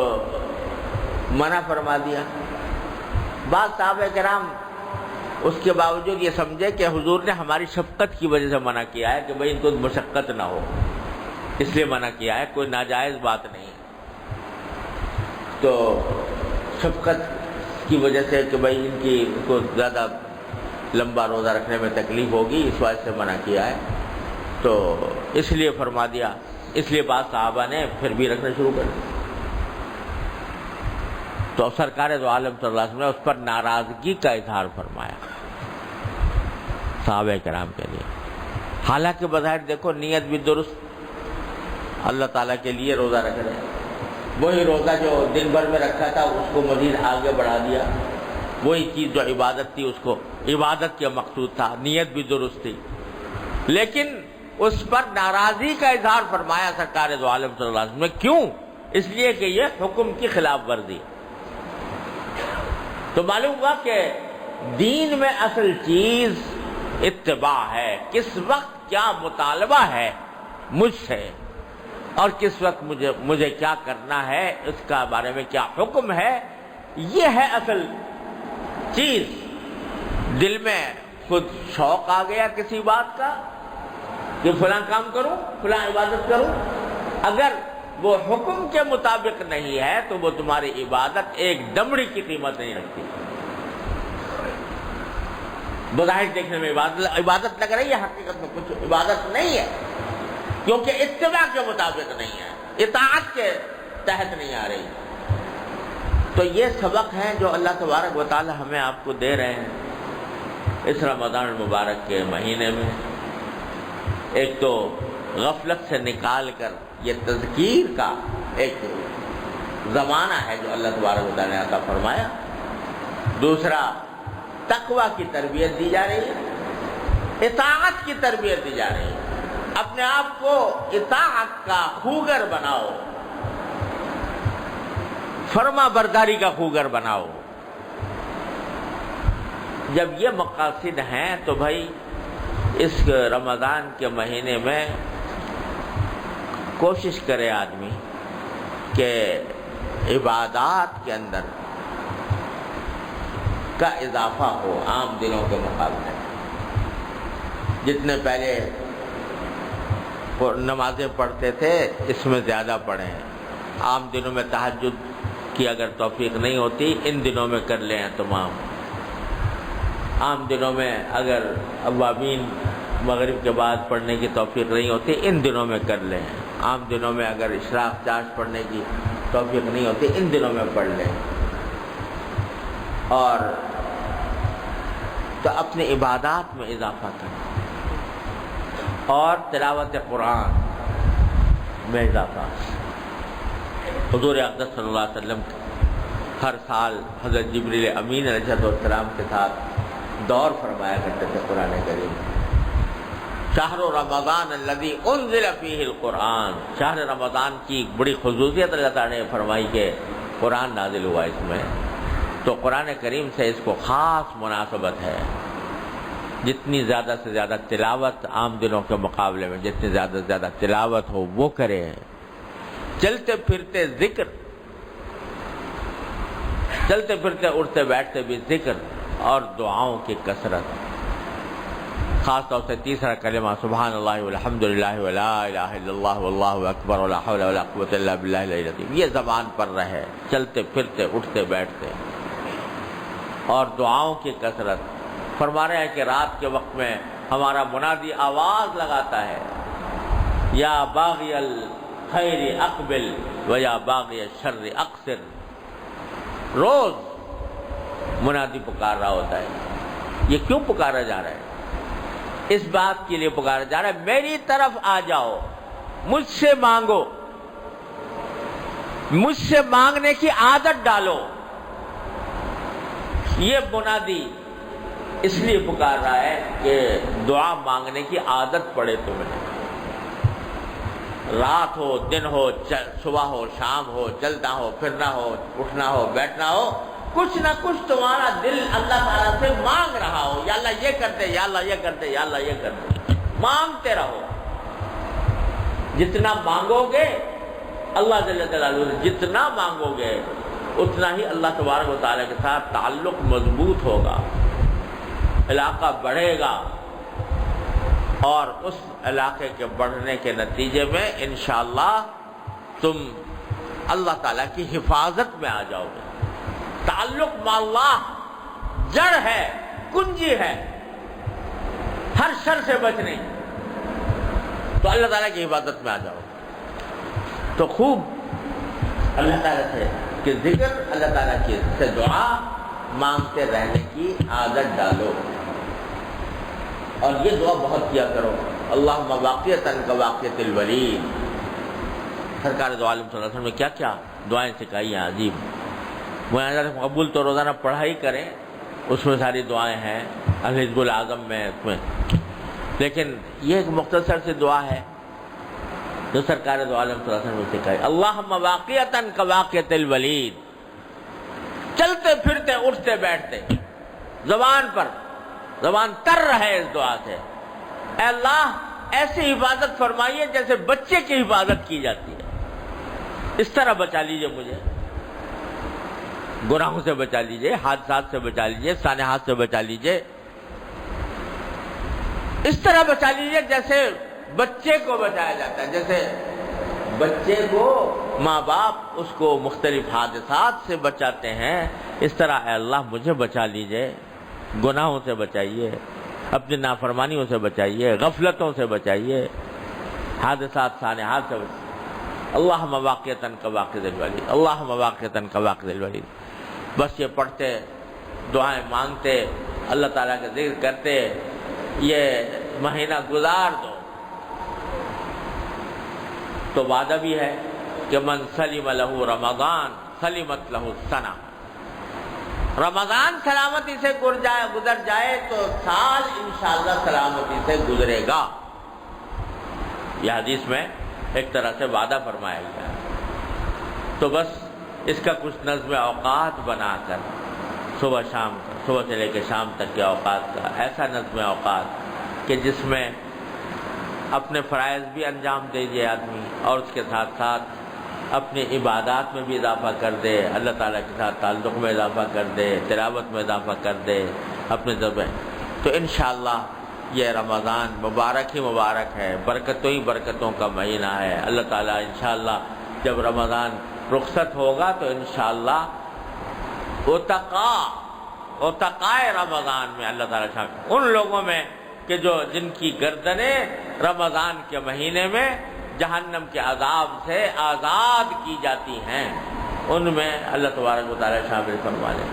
منع فرما دیا۔ بعض صحابہ کرام اس کے باوجود یہ سمجھے کہ حضور نے ہماری شفقت کی وجہ سے منع کیا ہے، کہ بھئی ان کو مشقت نہ ہو، اس لیے منع کیا ہے، کوئی ناجائز بات نہیں۔ تو شفقت کی وجہ سے کہ بھئی ان کو زیادہ لمبا روزہ رکھنے میں تکلیف ہوگی، اس وجہ سے منع کیا ہے، تو اس لیے فرما دیا۔ اس لیے بعض صحابہ نے پھر بھی رکھنا شروع کر دیا۔ تو سرکار دو عالم صلی اللہ علیہ وسلم نے اس پر ناراضگی کا اظہار فرمایا صحابہ کرام کے لیے۔ حالانکہ بظاہر دیکھو نیت بھی درست، اللہ تعالیٰ کے لیے روزہ رکھ رہے ہیں، وہی روزہ جو دن بھر میں رکھا تھا اس کو مزید آگے بڑھا دیا، وہی چیز جو عبادت تھی اس کو عبادت کے مقصود تھا، نیت بھی درست تھی، لیکن اس پر ناراضی کا اظہار فرمایا سرکار دو عالم صلی اللہ علیہ وسلم نے۔ کیوں؟ اس لیے کہ یہ حکم کی خلاف ورزی۔ تو معلوم ہوا کہ دین میں اصل چیز اتباع ہے، کس وقت کیا مطالبہ ہے مجھ سے اور کس وقت مجھے کیا کرنا ہے، اس کا بارے میں کیا حکم ہے، یہ ہے اصل چیز۔ دل میں خود شوق آ گیا کسی بات کا کہ فلاں کام کروں، فلاں عبادت کروں، اگر وہ حکم کے مطابق نہیں ہے تو وہ تمہاری عبادت ایک دمڑی کی قیمت نہیں رکھتی۔ بظاہر دیکھنے میں عبادت لگ رہی ہے، حقیقت میں کچھ عبادت نہیں ہے، کیونکہ اتباع کے مطابق نہیں ہے، اطاعت کے تحت نہیں آ رہی۔ تو یہ سبق ہیں جو اللہ تبارک و تعالی ہمیں آپ کو دے رہے ہیں اس رمضان المبارک کے مہینے میں۔ ایک تو غفلت سے نکال کر یہ تذکیر کا ایک زمانہ ہے جو اللہ تبارک و تعالی نے عطا فرمایا، دوسرا تقوی کی تربیت دی جا رہی ہے، اطاعت کی تربیت دی جا رہی ہے، اپنے آپ کو اطاعت کا خوگر بناؤ، فرما برداری کا خوگر بناؤ۔ جب یہ مقاصد ہیں تو بھائی اس رمضان کے مہینے میں کوشش کرے آدمی کہ عبادات کے اندر کا اضافہ ہو عام دنوں کے مقابلے۔ جتنے پہلے نمازیں پڑھتے تھے اس میں زیادہ پڑھیں، عام دنوں میں تہجد کی اگر توفیق نہیں ہوتی ان دنوں میں کر لیں تمام، عام دنوں میں اگر اوابین مغرب کے بعد پڑھنے کی توفیق نہیں ہوتی ان دنوں میں کر لیں، عام دنوں میں اگر اشراق چاش پڑھنے کی توفیق نہیں ہوتی ان دنوں میں پڑھ لیں، اور تو اپنی عبادات میں اضافہ کریں اور تلاوت قرآن میں اضافہ۔ حضور اقدس صلی اللہ علیہ وسلم ہر سال حضرت جبریل امین علیہ السلام کے ساتھ دور فرمایا کرتے تھے قرآن کریم۔ شہر رمضان الذی انزل فیہ القرآن، شہر رمضان کی بڑی خصوصیت اللہ تعالیٰ نے فرمائی کہ قرآن نازل ہوا اس میں، تو قرآن کریم سے اس کو خاص مناسبت ہے۔ جتنی زیادہ سے زیادہ تلاوت عام دنوں کے مقابلے میں جتنی زیادہ سے زیادہ تلاوت ہو وہ کرے، چلتے پھرتے ذکر چلتے پھرتے اٹھتے بیٹھتے بھی ذکر اور دعاؤں کی کثرت. خاص طور سے تیسرا کلمہ سبحان اللہ والحمد للہ ولا الہ الا اللہ واللہ اکبر ولا حول ولا قوۃ الا باللہ العلی العظیم، یہ زبان پر رہے چلتے پھرتے اٹھتے بیٹھتے. اور دعاؤں کی کثرت. فرما رہے ہیں کہ رات کے وقت میں ہمارا منادی آواز لگاتا ہے، یا باغی الخیر اقبل و یا باغی الشر اقصر. روز منادی پکار رہا ہوتا ہے. یہ کیوں پکارا جا رہا ہے؟ اس بات کے لیے پکارا جا رہا ہے میری طرف آ جاؤ، مجھ سے مانگو، مجھ سے مانگنے کی عادت ڈالو. یہ منادی اس لیے پکار رہا ہے کہ دعا مانگنے کی عادت پڑے تمہیں. رات ہو، دن ہو، صبح ہو، شام ہو، چلنا ہو، پھرنا ہو، اٹھنا ہو، بیٹھنا ہو، کچھ نہ کچھ تمہارا دل اللہ تعالیٰ سے مانگ رہا ہو. یا اللہ یہ کر دے، یا اللہ یہ کر دے، یا اللہ یہ کر دے. مانگتے رہو. جتنا مانگو گے اللہ جل جلالہ، جتنا مانگو گے اتنا ہی اللہ تبارک و تعالیٰ کے ساتھ تعلق مضبوط ہوگا، علاقہ بڑھے گا، اور اس علاقے کے بڑھنے کے نتیجے میں انشاءاللہ تم اللہ تعالیٰ کی حفاظت میں آ جاؤ گے. تعلق مع اللہ جڑ ہے، کنجی ہے ہر شر سے بچنے. تو اللہ تعالیٰ کی حفاظت میں آ جاؤ. تو خوب اللہ تعالیٰ سے کہ ذکر، اللہ تعالیٰ کی سے دعا مانگتے رہنے کی عادت ڈالو. اور یہ دعا بہت کیا کرو. اللہم واقعتاً کواقعۃ الولید. سرکار دو عالم صلی اللہ علیہ وسلم نے کیا کیا دعائیں سکھائی ہیں عظیم. مناجات مقبول تو روزانہ پڑھائی کریں، اس میں ساری دعائیں ہیں، الحزب العظم میں، اس میں. لیکن یہ ایک مختصر سی دعا ہے جو سرکار دو عالم صلی اللہ علیہ وسلم نے سکھائی. اللہم واقعتاً کواقعۃ الولید. چلتے پھرتے اٹھتے بیٹھتے زبان پر، زبان تر رہے اس دعا سے. اے اللہ ایسی حفاظت فرمائیے جیسے بچے کی حفاظت کی جاتی ہے. اس طرح بچا لیجئے مجھے، گناہوں سے بچا لیجئے، حادثات سے بچا لیجئے، سانحات سے بچا لیجئے. اس طرح بچا لیجئے جیسے بچے کو بچایا جاتا ہے. جیسے بچے کو ماں باپ اس کو مختلف حادثات سے بچاتے ہیں، اس طرح اے اللہ مجھے بچا لیجئے، گناہوں سے بچائیے، اپنی نافرمانیوں سے بچائیے، غفلتوں سے بچائیے، حادثات سانحات سے بچائیے. اللہم واقعتاً کواقعۃ الولید، اللہم واقعتاً کواقعۃ الولید. بس یہ پڑھتے، دعائیں مانگتے، اللہ تعالیٰ کا ذکر کرتے، یہ مہینہ گزار دو. تو وعدہ بھی ہے کہ من سلم لہ رمضان سلمت لہ السنہ. رمضان سلامتی سے گزر جائے تو سال انشاءاللہ سلامتی سے گزرے گا. یہ حدیث میں ایک طرح سے وعدہ فرمایا گیا. تو بس اس کا کچھ نظم اوقات بنا کر صبح شام، صبح سے لے کے شام تک کے اوقات کا ایسا نظم اوقات کہ جس میں اپنے فرائض بھی انجام دیجیے آدمی، اور اس کے ساتھ ساتھ اپنی عبادات میں بھی اضافہ کر دے، اللہ تعالیٰ کے ساتھ تعلق میں اضافہ کر دے، تلاوت میں اضافہ کر دے اپنے ذبح. تو انشاءاللہ یہ رمضان مبارک ہی مبارک ہے، برکتوں ہی برکتوں کا مہینہ ہے. اللہ تعالیٰ انشاءاللہ جب رمضان رخصت ہوگا تو انشاءاللہ اتقائے رمضان میں اللہ تعالیٰ شامل ان لوگوں میں کہ جن کی گردنیں رمضان کے مہینے میں جہنم کے عذاب سے آزاد کی جاتی ہیں، ان میں اللہ تبارک و تعالیٰ شامل فرما لے.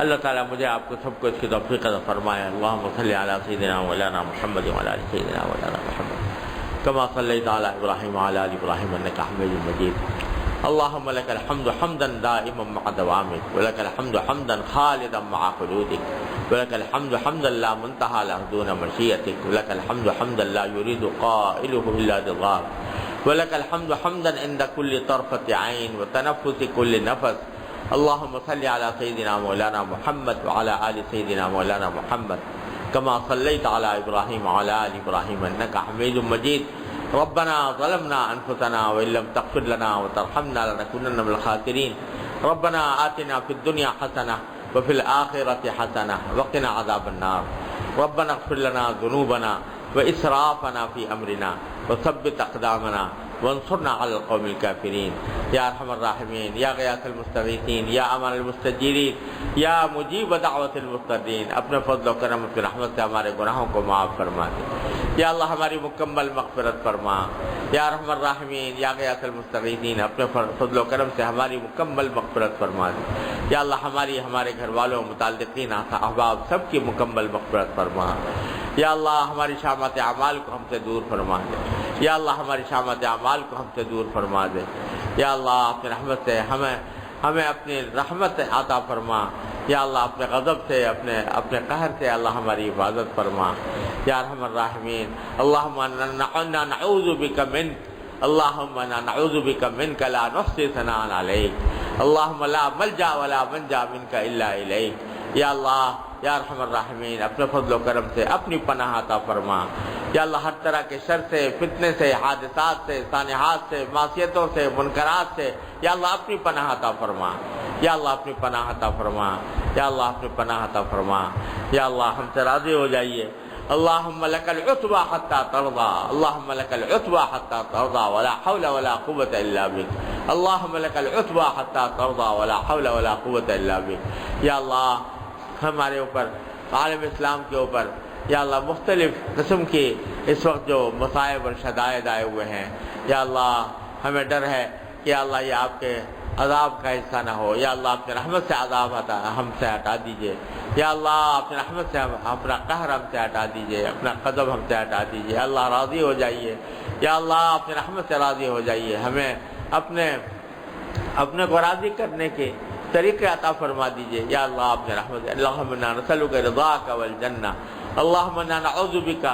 اللہ تعالیٰ مجھے آپ کو سب کو اس کی توفیق عطا فرمائے. اللہم صلی علی سیدنا مولانا محمد وعلی آل سیدنا مولانا محمد کما صلیت علی ابراہیم وعلی آل ابراہیم انک حمید مجید. اللہم لک الحمد حمدا دائما مع دوامک ولک الحمد حمدا خالدا مع خلودک ولک الحمد حمدا لا منتہا لہ دون مشیئتک ولک الحمد حمدا لا یرید قائلہ الا رضاک ولک الحمد حمدا عند کل طرفۃ عین وتنفس کل نفس. اللہم صلی علی سیدنا مولانا محمد وعلی آل سیدنا مولانا محمد کما صلیت علی ابراہیم وعلی آل ابراہیم انک حمید مجید. ربنا ظلمنا انفسنا وان لم تغفر لنا وترحمنا لنكونن من الخاسرین. ربنا آتنا فی الدنیا حسنہ وفی الآخرۃ حسنہ وقنا عذاب النار ربنا اغفر لنا ذنوبنا وإسرافنا فی امرنا وثبت اقدامنا وانصرنا على القوم الكافرين یا ارحم الراحمین یا غیاث المستغیثین یا امان المستجیرین یا مجیب دعوت المضطرین، اپنے فضل و کرم اپنی رحمت سے ہمارے گناہوں کو معاف فرما دے یا اللہ، ہماری مکمل مغفرت فرما یا ارحم الراحمین یا غیاث المستغیثین، اپنے فضل و کرم سے ہماری مکمل مغفرت فرما دے یا اللہ، ہمارے گھر والوں، متعلقین، احباب سب کی مکمل مغفرت فرما یا اللہ، ہماری شامت اعمال کو ہم سے دور فرما دے یا اللہ، ہماری شامت اعمال کو ہم سے دور فرما دے یا اللہ، اپنی رحمت سے ہمیں اپنی رحمت عطا فرما یا اللہ، اپنے غضب سے، اپنے قہر سے اللہ ہماری حفاظت فرما یا ارحم الراحمین۔ اللہم انا نعوذ بک منک، اللہم انا نعوذ بک منک لا نحصی ثناء علیک، اللہم لا ملجا ولا منجا منک الا الیک یا اللہ، یا ارحم الراحمین، اپنے فضل و کرم سے اپنی پناہ عطا فرما یا اللہ، ہر طرح کے شر سے، فتنے سے، حادثات سے، سانحات سے، معصیتوں سے، منکرات سے یا اللہ اپنی پناہ عطا فرما یا اللہ، اپنی پناہ عطا فرما یا اللہ، اپنی پناہ عطا فرما یا اللہ، ہم سے راضی ہو جائیے۔ اللہم لک العتبی حتی ترضی، اللہم لک العتبی حتی ترضی ولا حول ولا قوة الا بک، اللہم لک العتبی حتی ترضی ولا حول ولا قوة الا بک یا اللہ، ہمارے اوپر، عالم اسلام کے اوپر یا اللہ مختلف قسم کی اس وقت جو مصائب اور شدائد آئے ہوئے ہیں یا اللہ، ہمیں ڈر ہے کہ یا اللہ یہ آپ کے عذاب کا حصہ نہ ہو یا اللہ، اپنے رحمت سے عذاب ہم سے ہٹا دیجئے یا اللہ، اپنے رحمت سے اپنا قہر ہم سے ہٹا دیجئے، اپنا غضب ہم سے ہٹا دیجئے اللہ، راضی ہو جائیے یا اللہ، اپنے رحمت سے راضی ہو جائیے، ہمیں اپنے کو راضی کرنے کے طریقے عطا فرما دیجئے یا اللہ، اپنے رحمت سے۔ اللہم انا نسألک رضاک والجنہ، اللہم انا نعوذ بک،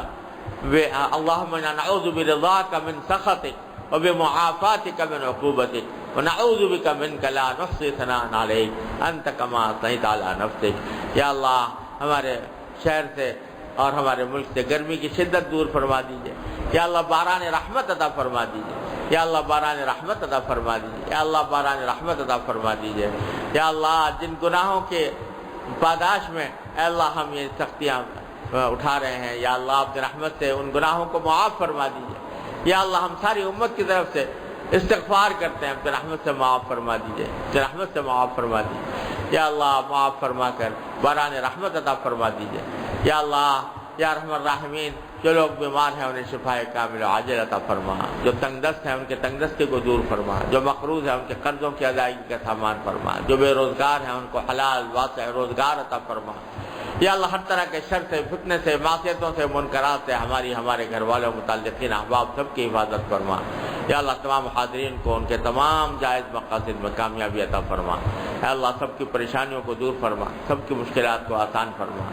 اللہم انا نعوذ برضاک من سخطک وبمعافاتک من عقوبتک ونعوذ بک منک لا نحصی ثناء علیک انت کما اثنیت علی نفسک یا اللہ، ہمارے شہر سے اور ہمارے ملک سے گرمی کی شدت دور فرما دیجئے یا اللہ، باران رحمت عطا فرما دیجئے یا اللہ، باران رحمت عطا فرما دیجئے یا اللہ، باران رحمت عطا فرما دیجئے یا اللہ، جن گناہوں کے پاداش میں اے اللہ ہم یہ سختیاں اٹھا رہے ہیں یا اللہ، اپنی رحمت سے ان گناہوں کو معاف فرما دیجئے یا اللہ، ہم ساری امت کی طرف سے استغفار کرتے ہیں، اپنی رحمت سے معاف فرما دیجئے، اپنی رحمت سے معاف فرما دیجئے یا اللہ، معاف فرما کر باران رحمت عطا فرما دیجئے یا اللہ، یا ارحم الراحمین، جو لوگ بیمار ہیں انہیں شفائے کامل و عاجل عطا فرما، جو تنگ دست ہیں ان کے تنگ دستی کو دور فرما، جو مقروض ہیں ان کے قرضوں کی ادائیگی کا سامان فرما، جو بے روزگار ہیں ان کو حلال واسع روزگار عطا فرما یا اللہ، ہر طرح کے شر سے، فتنے سے، معصیتوں سے، منکرات سے ہمارے گھر والوں، متعلقین، احباب سب کی حفاظت فرما یا اللہ، تمام حاضرین کو ان کے تمام جائز مقاصد میں کامیابی عطا فرما یا اللہ، سب کی پریشانیوں کو دور فرما، سب کی مشکلات کو آسان فرما۔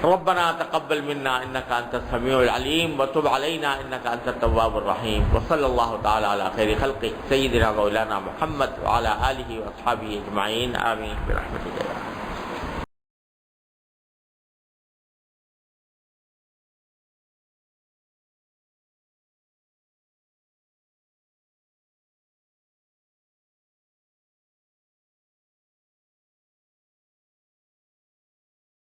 ربنا تقبل منا انك انت السميع العليم وتب علينا انك انت التواب الرحيم وصلى الله تعالى على خير خلقه سيدنا مولانا محمد وعلى اله واصحابه اجمعين آمين برحمتك يا رب۔